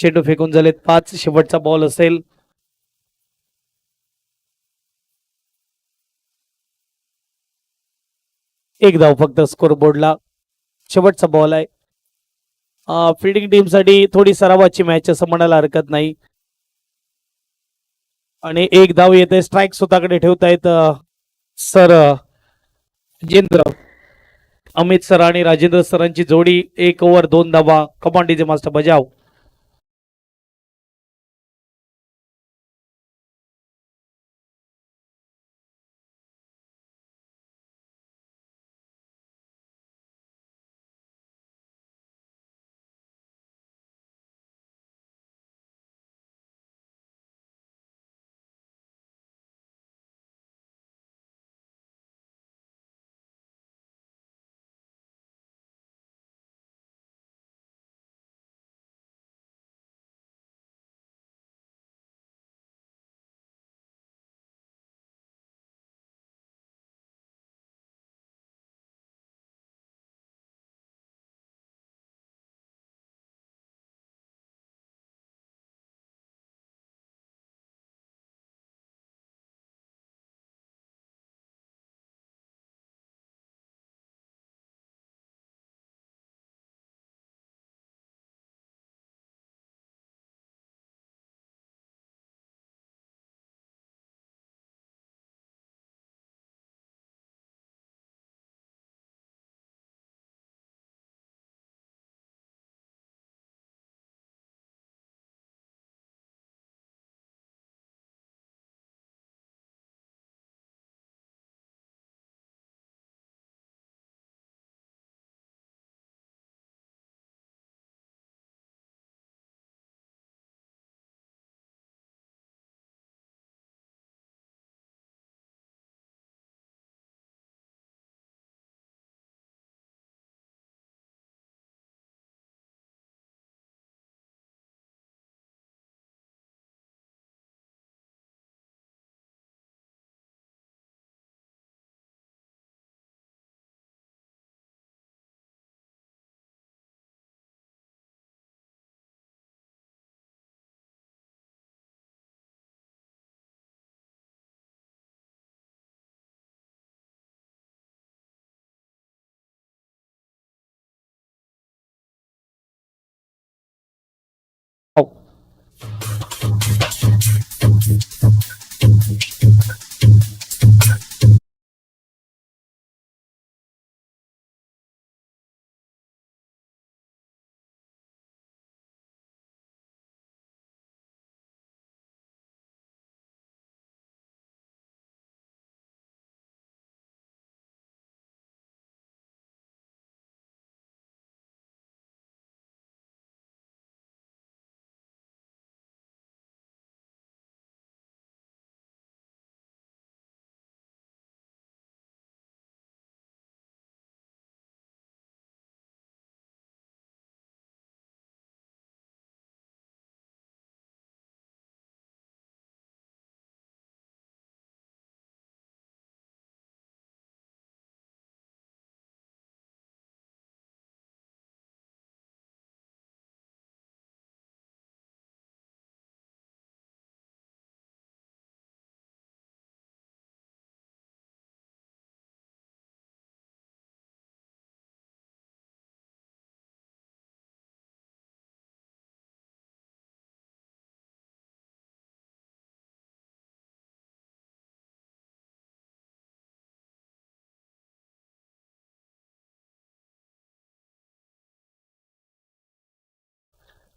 चेंडू फेकून झालेत 5. शेवटचा बॉल असेल. एक धाव फक्त स्कोर बोर्डला. शेवटचा बॉल आहे. फिल्डिंग टीमसाठी थोडी सरावाची मॅच असं म्हणायला हरकत नाही. आणि एक धाव येते. स्ट्राईक स्वतःकडे ठेवतायत सर राजेंद्र. अमित सर आणि राजेंद्र सरांची जोडी. 1 ओव्हर 2 धावा. कमांड डीजे मास्टर बजाव.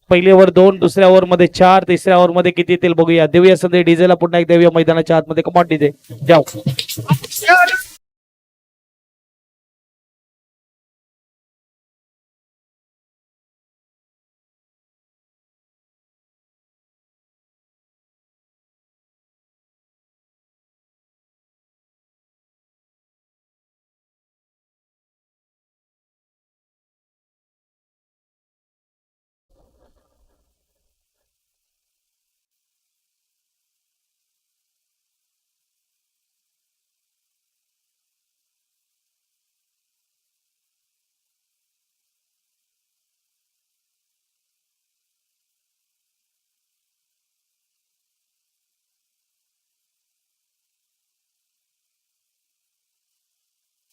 पहिल्या ओव्हर 2. दुसऱ्या ओव्हर मध्ये 4. तिसऱ्या ओव्हर मध्ये किती येतील बघूया. देऊया संधी डीजेला पुन्हा एक देऊया मैदानाच्या आतमध्ये. कमांड डीजे जाऊ.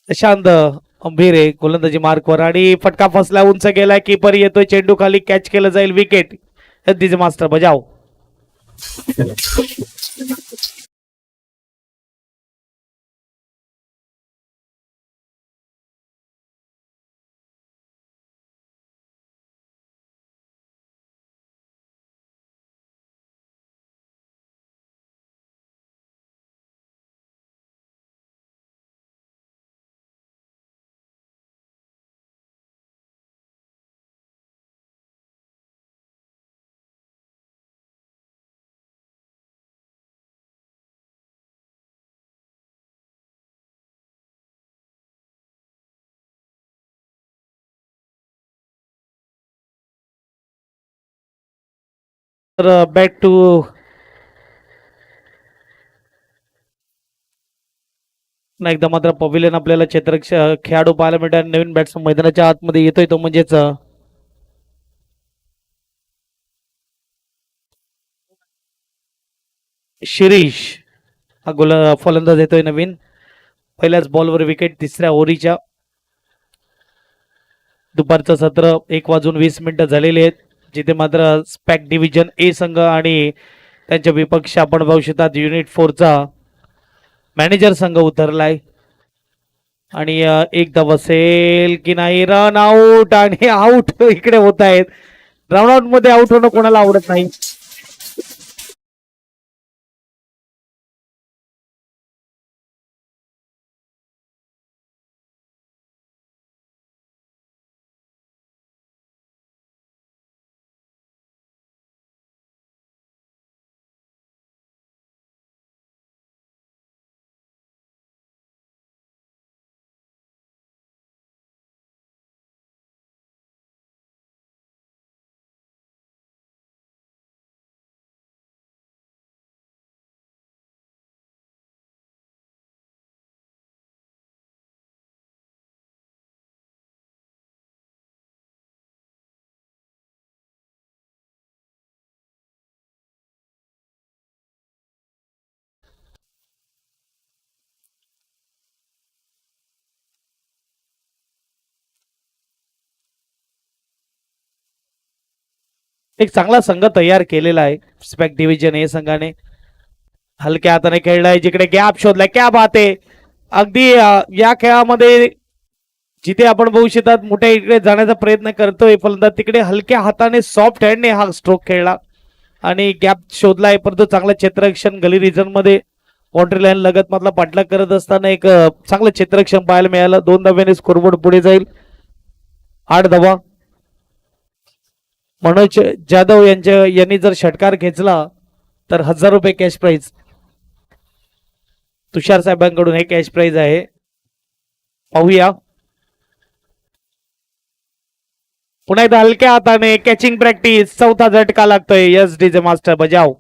शांत अंभीरे गोलंदाजी मार्कवर आणि फटका फसला उंच गेला कीपर येतोय चेंडू खाली कॅच केलं जाईल विकेट हद्दीचे मास्टर बजाव तर बॅक टू एकदा मात्र पविलियन आपल्याला खेळाडू पाहायला मिळतात नवीन बॅट्समन मैदानाच्या आतमध्ये येतोय तो म्हणजेच शिरीष हा फलंदाज येतोय नवीन पहिल्याच बॉलवर विकेट तिसऱ्या ओव्हरीच्या दुपारचं सत्र 1:20 झालेले आहेत जिथे मात्र स्पॅक डिव्हिजन ए संघ आणि त्यांच्या विपक्ष आपण पाहू शकतात युनिट 4चा मॅनेजर संघ उतरलाय आणि एकदा बसेल की नाही रन आउट आणि आउट इकडे होत आहेत रन आउट मध्ये आउट होणं कोणाला आवडत नाही एक चांगला संघ तयार केलेला आहे स्पॅक डिव्हिजन ए संघाने हलक्या हाताने खेळलाय जिकडे गॅप शोधलाय क्या बात आहे अगदी या खेळामध्ये जिथे आपण बघू शकतात मोठ्या इकडे जाण्याचा प्रयत्न करतोय फलंदाज तिकडे हलक्या हाताने सॉफ्ट हँडने हा स्ट्रोक खेळला आणि गॅप शोधलाय परंतु चांगलं क्षेत्ररक्षण गली रिजन मध्ये बाउंड्री लाईन लगत मधला पाठलाग करत असताना एक चांगलं क्षेत्ररक्षण पाहायला मिळालं 2 धाब्याने स्कोरबोर्ड पुढे जाईल 8 धावा मनोज जाधव यांनी जर षटकार खेचला तर 1000 रुपये कॅश प्राइज तुषार साहेबांकडून हे कॅश प्राइज आहे पाहूया पुन्हा एकदा हलक्या हाताने कॅचिंग प्रॅक्टिस चौथा झटका लागतोय एस डीजे मास्टर बजाव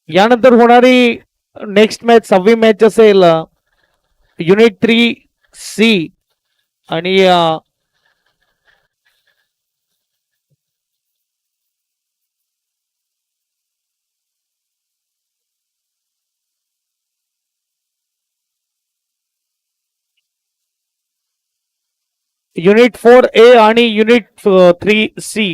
यानंतर होणारी नेक्स्ट मॅच 6वी मॅच असेल युनिट 3C आणि युनिट 4A आणि युनिट 3C.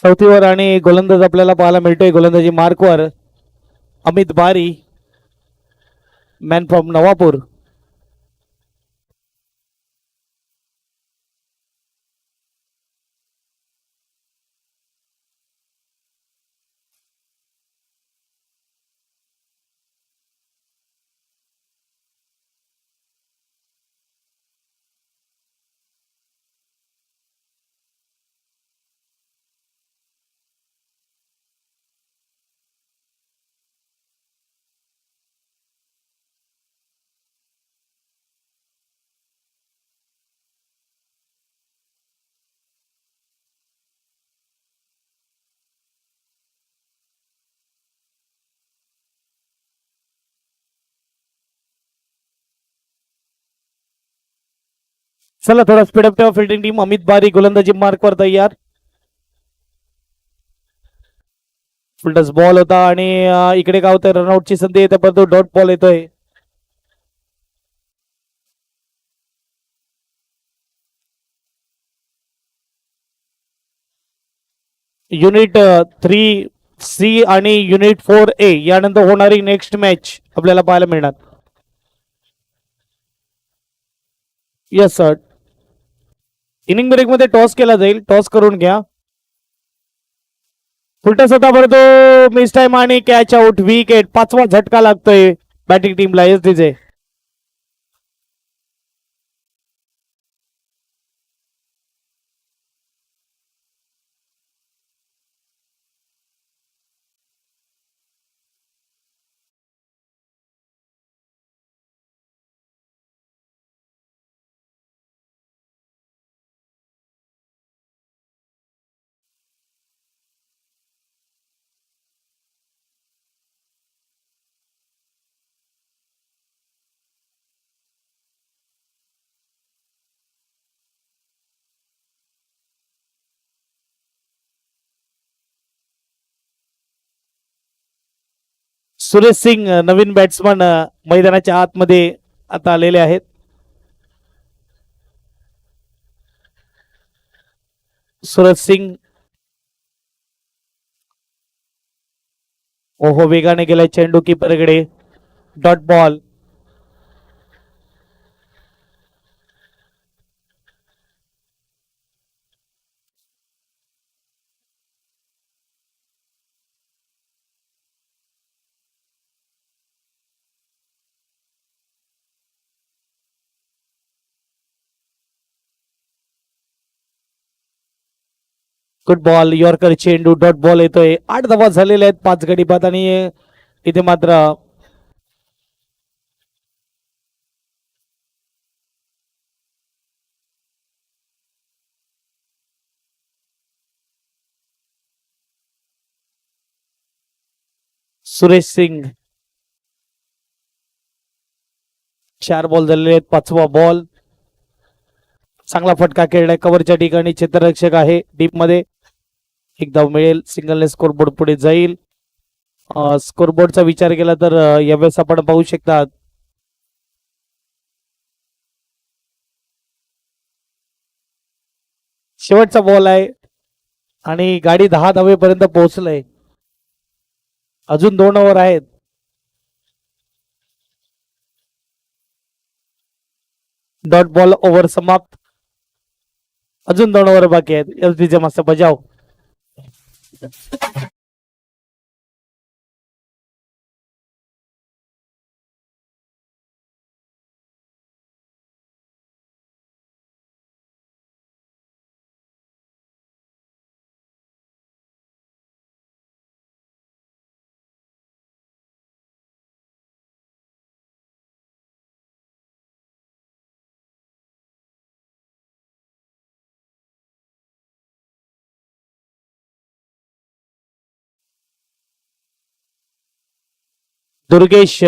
चौथीवर आणि गोलंदाज आपल्याला पाहायला मिळतोय. गोलंदाजी मार्कवर अमित बारी, मॅन फ्रॉम नवापूर. चला थोडा स्पीडअप ठेवा फिल्डिंग टीम. अमित बारी गोलंदाजी मार्कवर तयार. फुलटस बॉल होता आणि इकडे काय होतंय, रनआउटची संधी येते परंतु डॉट बॉल येतोय. युनिट 3C आणि युनिट 4A यानंतर होणारी नेक्स्ट मॅच आपल्याला पाहायला मिळणार. Yes sir. इनिंग ब्रेक मध्ये टॉस केला जाईल. टॉस करून घ्या. फुलटस होता परंतु मिस टाइम आणि कॅच आउट. विकेट. 5वा झटका लागतोय बॅटिंग टीमला एसडीचे. सुरेश सिंग नवीन बॅट्समन मैदानाच्या आतमध्ये आता आलेले आहेत. सुरेश सिंग. ओहो, वेगाने गेलाय चेंडू कीपरकडे. Dot ball. Good ball. Yorker चेंडू. डॉट बॉल येतोय. 8 धावा झालेल्या आहेत 5 गडी बाद आणि इथे मात्र सुरेश सिंग. 4 बॉल झालेले आहेत. 5वा बॉल. चांगला फटका खेळलाय कव्हरच्या ठिकाणी. क्षेत्ररक्षक आहे डीप मध्ये. एक धाव मिळेल. सिंगलने स्कोरबोर्ड पुढे जाईल. स्कोरबोर्डचा विचार केला तर यावेळेस आपण पाहू शकता शेवटचा बॉल आहे आणि गाडी 10 धावेपर्यंत पोहोचलंय. अजून 2 ओव्हर आहेत. डॉट बॉल ओव्हर समाप्त. अजून 2 ओव्हर बाकी आहेत. एसडीचे मस्त बजाव. दुर्गेश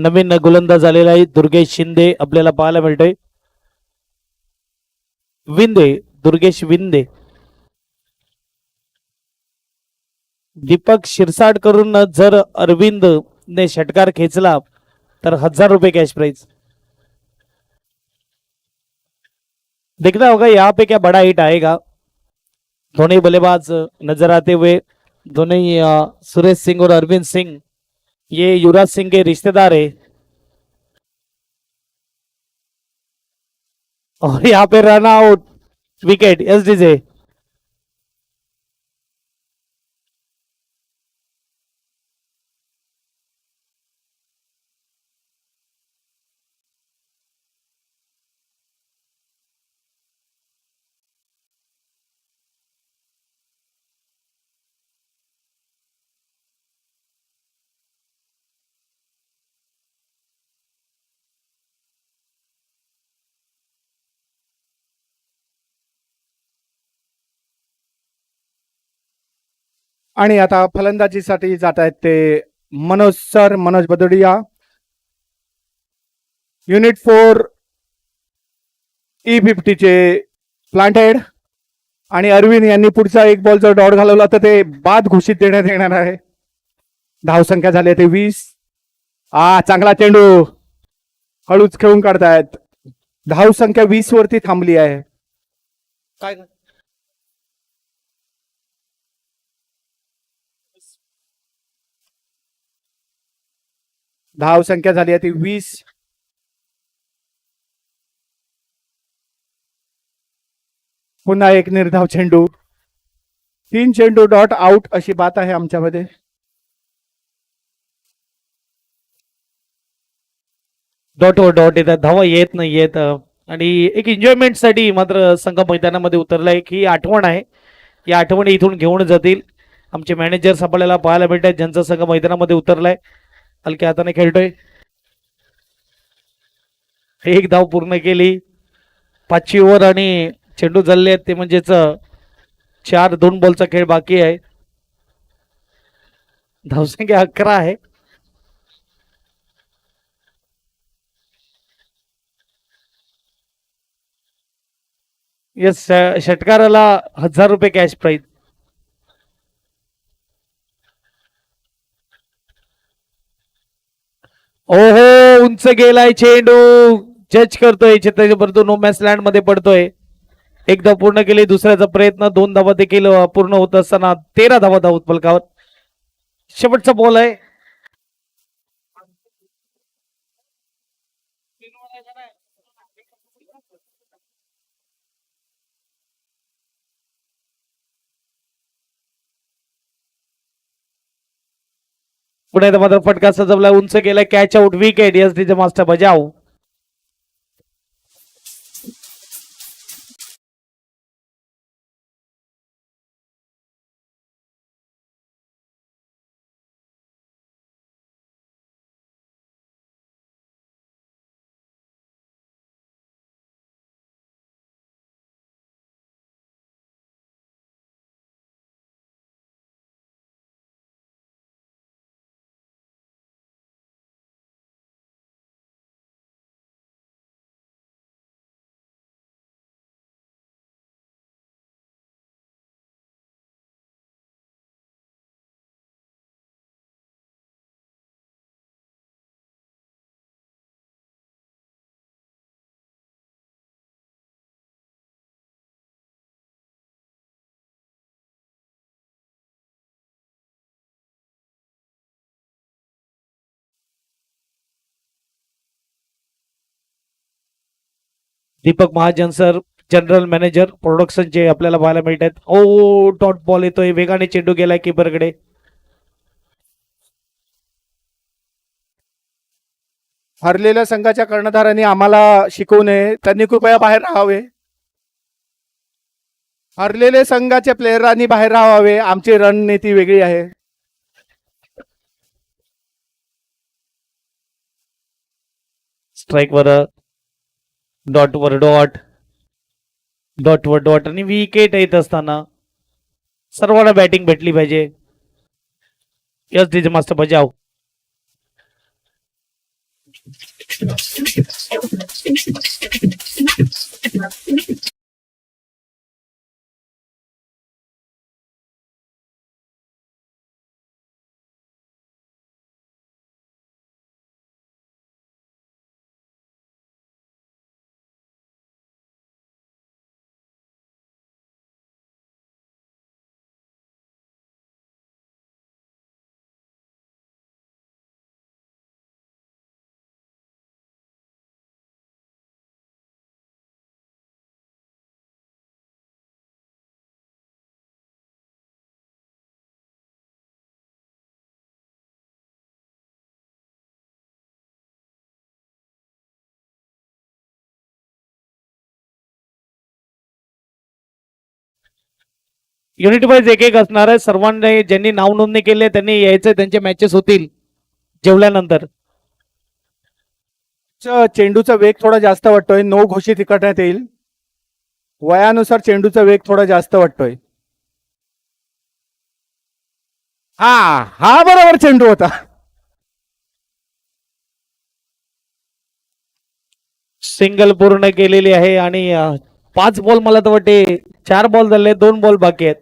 नवीन गोलंदाज झालेला आहे. दुर्गेश शिंदे आपल्याला पाहायला मिळतोय. विंदे, दुर्गेश विंदे. दीपक शिरसाट करून जर अरविंद ने षटकार खेचला तर 1000 रुपये कैश प्राइज. देखना होगा यहाँ पे क्या बड़ा हिट आएगा. दोनों बल्लेबाज नजर आते हुए, दोनों ही सुरेश सिंह और अरविंद सिंह ये युवराज सिंह के रिश्तेदार है. और यहाँ पे रन आउट, विकेट एसडीजे. आणि आता फलंदाजीसाठी जात आहेत ते मनोज बदोडिया, युनिट 4 E50 चे प्लांटेड. आणि अरविंद यांनी पुढचा एक बॉल जर डॉट घालवला तर ते बाद घोषित देण्यात येणार आहे. धावसंख्या झाली आहे ते 20. चांगला चेंडू, हळूच खेळून काढतायत. धावसंख्या 20 वरती थांबली आहे. काय धावसंख्या झाली आहे ती 20. पुन्हा एक निर्धाव चेंडू, 3 चेंडू डॉट आउट अशी बात आहे आमच्यामध्ये. डॉट वर डॉट येतात, धावा येत नाही येत. आणि एक एन्जॉयमेंट साठी मात्र संघ मैदानामध्ये उतरलाय की आठवण आहे. या आठवणी इथून घेऊन जातील आमचे मॅनेजर्स आपल्याला पाहायला मिळतात, ज्यांचा संघ मैदानामध्ये उतरलाय. हलक्या हाताने खेळतोय. एक धाव पूर्ण केली. 5वी ओव्हर आणि चेंडू झाले आहेत ते म्हणजेच 2 बॉलचा खेळ बाकी आहे. धावसंख्या 11 आहे. यस, षटकाराला 1000 रुपये कॅश प्राइज. ओहो, उंच गेलाय चेंडू. जज करतोय परंतु नो मॅच लँड मध्ये पडतोय. एक धाव पूर्ण केली. दुसऱ्याचा प्रयत्न, 2 धावा देखील पूर्ण होत असताना 13 धावा धावत फलकावर. शेवटचा बॉल आहे. पुन्हा एकदा मात्र फटका सजवला, उंच गेलाय, कॅच आउट, विकेट. एस डीचे मास्टर बजाव. Deepak Mahajan sir, general manager प्रोडक्शनचे आपल्याला पाहायला मिळतात. ओ, डॉट बॉल येतोय, वेगाने चेंडू गेलाय कीपरकडे. हरलेल्या संघाच्या कर्णधारांनी आम्हाला शिकवू नये, त्यांनी कृपया बाहेर राहावे. हरलेले संघाच्या प्लेयरांनी बाहेर राहावे. आमची रणनीती वेगळी आहे. स्ट्राईक वर डॉट वर डॉट, डॉट वर डॉट आणि विकेट येत असताना सर्वांना बॅटिंग भेटली पाहिजे. यस डीजे मास्टर बजाव. युनिट वाईज एक एक असणार आहे. सर्वांनी ज्यांनी नाव नोंदणी केली आहे त्यांनी यायचं, त्यांचे मॅचेस होतील जेवल्यानंतर. चेंडूचा वेग थोडा जास्त वाटतोय. नो घोषित करण्यात येईल. वयानुसार चेंडूचा वेग थोडा जास्त वाटतोय. हा हा बरोबर चेंडू होता. सिंगल पूर्ण केलेली आहे आणि 5 बॉल, मला तर वाटते 4 बॉल झाले, 2 बॉल बाकी आहेत.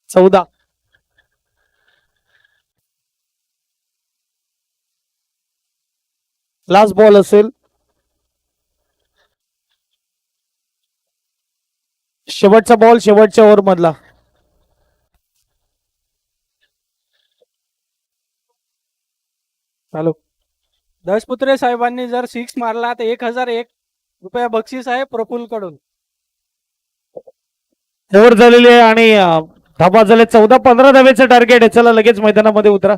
चौदा. लास्ट बॉल असेल. शेवटचा बॉल शेवटच्या ओव्हर मधला. चालू. दशपुत्रे साहेबांनी जर 6 मारला तर 1001 रुपया बक्षीस आहे प्रफुल्ल कडून. ओव्हर झालेली आहे आणि धाबा झाले. 14-15 धावेचं टार्गेट आहे. चला लगेच मैदानामध्ये उतरा.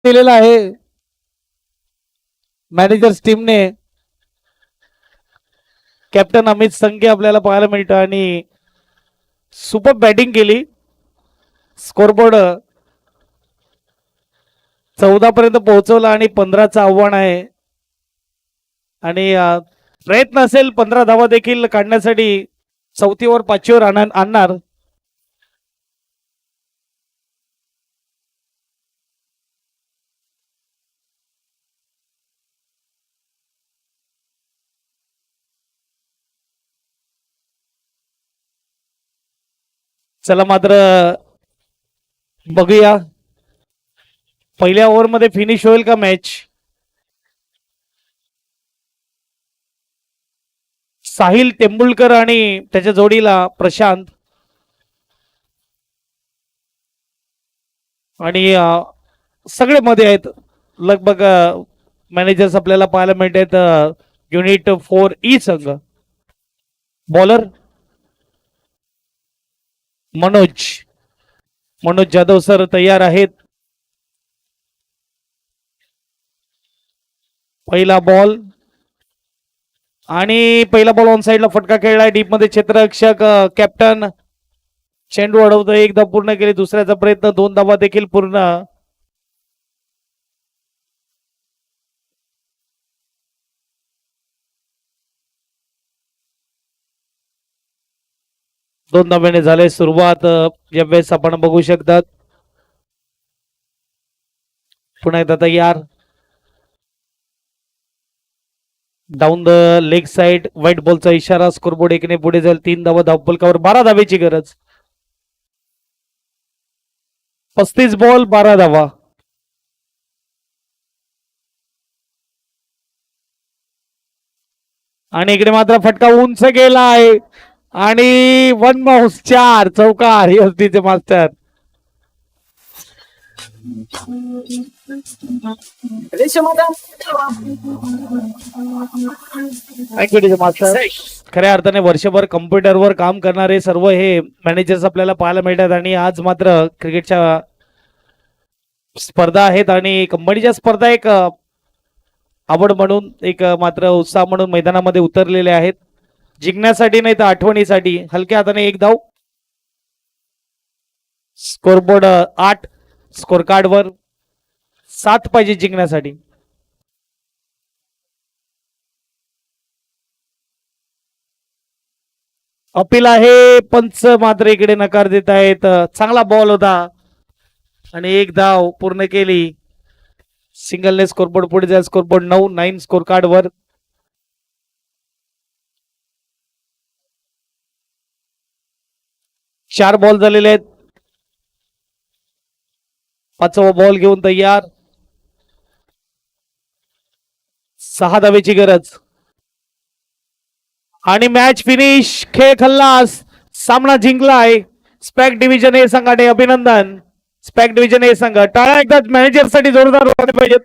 दिलेला आहे मॅनेजर्स टीमने. कॅप्टन अमित संघे आपल्याला पाहायला मिळतं आणि सुपर बॅटिंग केली. स्कोरबोर्ड 14 पर्यंत पोहोचवला आणि 15चं आव्हान आहे आणि प्रयत्न असेल 15 धावा देखील काढण्यासाठी. 4थीवर 5वीवर आणणार. चला मात्र बघूया पहिल्या ओव्हरमध्ये फिनिश होईल का मॅच. साहिल तेंबुलकर आणि त्याच्या जोडीला प्रशांत आणि सगळे मध्ये आहेत लगभग मॅनेजर्स आपल्याला पाहायला मिळत आहेत. युनिट 4 संघ. बॉलर मनोज जाधव सर तयार आहेत. पहिला बॉल आणि पहिला बॉल ऑन साइडला फटका खेळलाय. डीप मध्ये क्षेत्ररक्षक कॅप्टन चेंडू अडवतो. एक धाव पूर्ण केली. दुसऱ्याचा प्रयत्न 2 धावा देखील पूर्ण. दोन धाब्याने झाले सुरुवात. यावेळेस आपण बघू शकतात पुन्हा एकदा तयार. Down the leg side white बॉलचा इशारा. स्कोरबोर्ड 1 ने पुढे जाईल. 3 धावा धावपलकावर. 12 धावेची गरज. 35 बॉल 12 धावा. आणि इकडे मात्र फटका उंच गेला आहे आणि 1 माऊस 4 चौकार. एसडीचे मास्टर. मास्टर खऱ्या अर्थाने वर्षभर कम्प्युटरवर काम करणारे सर्व हे मॅनेजर्स आपल्याला पाहायला मिळतात आणि आज मात्र क्रिकेटच्या स्पर्धा आहेत आणि कंपनीच्या स्पर्धा एक आवड म्हणून एक मात्र उत्साह म्हणून मैदानामध्ये उतरलेले आहेत. जिंकण्यासाठी नाही तर आठवणीसाठी. हलक्या हाताने 1 धाव. स्कोरबोर्ड 8. स्कोर कार्ड वर 7 पाहिजे जिंकण्यासाठी. अपील आहे. पंच मात्र इकडे नकार देत आहेत. चांगला बॉल होता आणि 1 धाव पूर्ण केली. सिंगलने स्कोरबोर्ड पुढे जाईल. स्कोरबोर्ड 9 स्कोर कार्ड वर. चार बॉल झालेले आहेत. 5वा बॉल घेऊन तयार. 6 धावेची गरज आणि मॅच फिनिश. खेळ खल्लास. सामना जिंकला आहे. स्पॅक डिव्हिजन ए संघाने अभिनंदन. स्पॅक डिव्हिजन ए संघ टाळ्या एकदा मॅनेजर साठी जोरदार पाहिजेत.